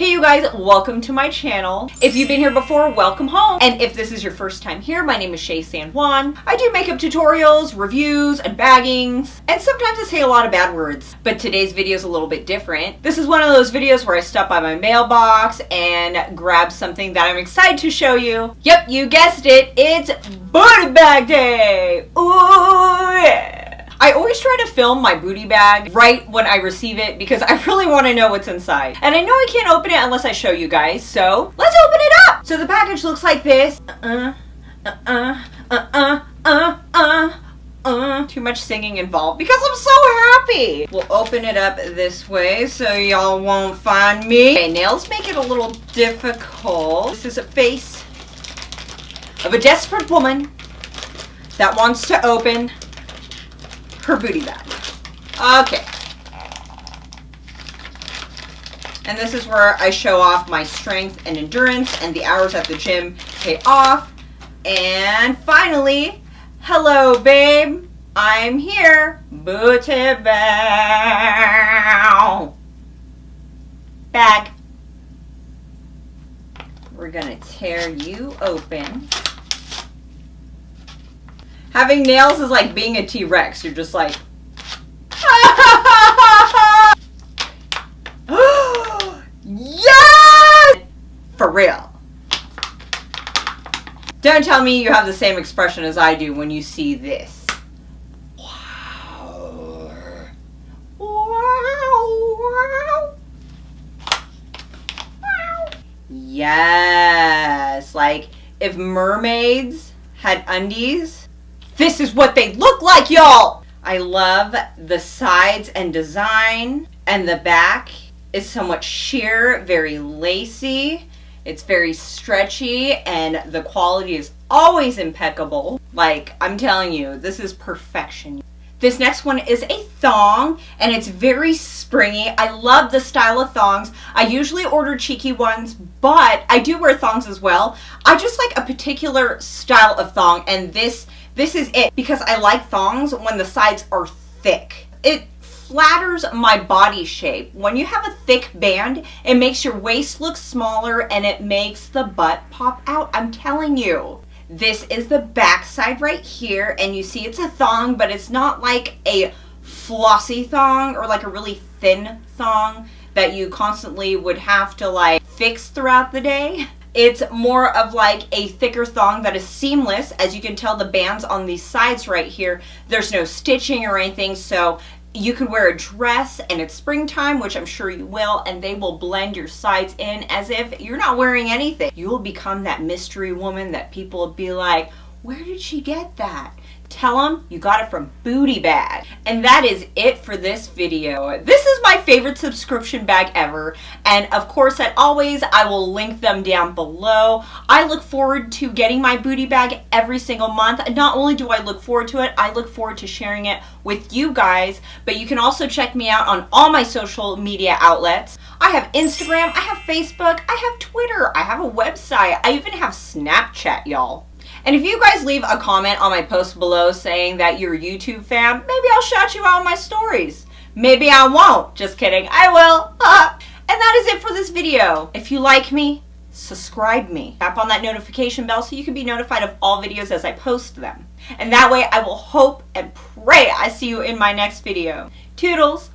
Hey you guys, welcome to my channel. If you've been here before, welcome home. And if this is your first time here, my name is Shaye San Juan. I do makeup tutorials, reviews, unbaggings, and sometimes I say a lot of bad words. But today's video is a little bit different. This is one of those videos where I stop by my mailbox and grab something that I'm excited to show you. Yep, you guessed it, it's Bootay Bag Day! Ooh yeah! I always try to film my booty bag right when I receive it because I really want to know what's inside. And I know I can't open it unless I show you guys, so let's open it up! So the package looks like this. Too much singing involved because I'm so happy. We'll open it up this way so y'all won't find me. Okay, nails make it a little difficult. This is a face of a desperate woman that wants to open her booty bag. Okay. And this is where I show off my strength and endurance and the hours at the gym pay off. And finally, hello babe, I'm here. Bootay Bag. We're gonna tear you open. Having nails is like being a T-Rex. You're just like, yes! For real. Don't tell me you have the same expression as I do when you see this. Wow. Wow. Wow. Yes. Like if mermaids had undies, this is what they look like, y'all! I love the sides and design, and the back is somewhat sheer, very lacy. It's very stretchy, and the quality is always impeccable. Like, I'm telling you, this is perfection. This next one is a thong, and it's very springy. I love the style of thongs. I usually order cheeky ones, but I do wear thongs as well. I just like a particular style of thong, and this is it because I like thongs when the sides are thick. It flatters my body shape. When you have a thick band, it makes your waist look smaller and it makes the butt pop out. I'm telling you. This is the back side right here, and you see it's a thong, but it's not like a flossy thong or like a really thin thong that you constantly would have to like fix throughout the day. It's more of like a thicker thong that is seamless. As you can tell, the bands on these sides right here, there's no stitching or anything, so you can wear a dress and it's springtime, which I'm sure you will, and they will blend your sides in as if you're not wearing anything. You will become that mystery woman that people will be like, where did she get that? Tell them you got it from Bootay Bag. And that is it for this video. This is my favorite subscription bag ever. And of course, as always, I will link them down below. I look forward to getting my Bootay Bag every single month. Not only do I look forward to it, I look forward to sharing it with you guys. But you can also check me out on all my social media outlets. I have Instagram, I have Facebook, I have Twitter, I have a website, I even have Snapchat, y'all. And if you guys leave a comment on my post below saying that you're a YouTube fan, maybe I'll shout you out on my stories. Maybe I won't. Just kidding. I will. And that is it for this video. If you like me, subscribe me. Tap on that notification bell so you can be notified of all videos as I post them. And that way I will hope and pray I see you in my next video. Toodles.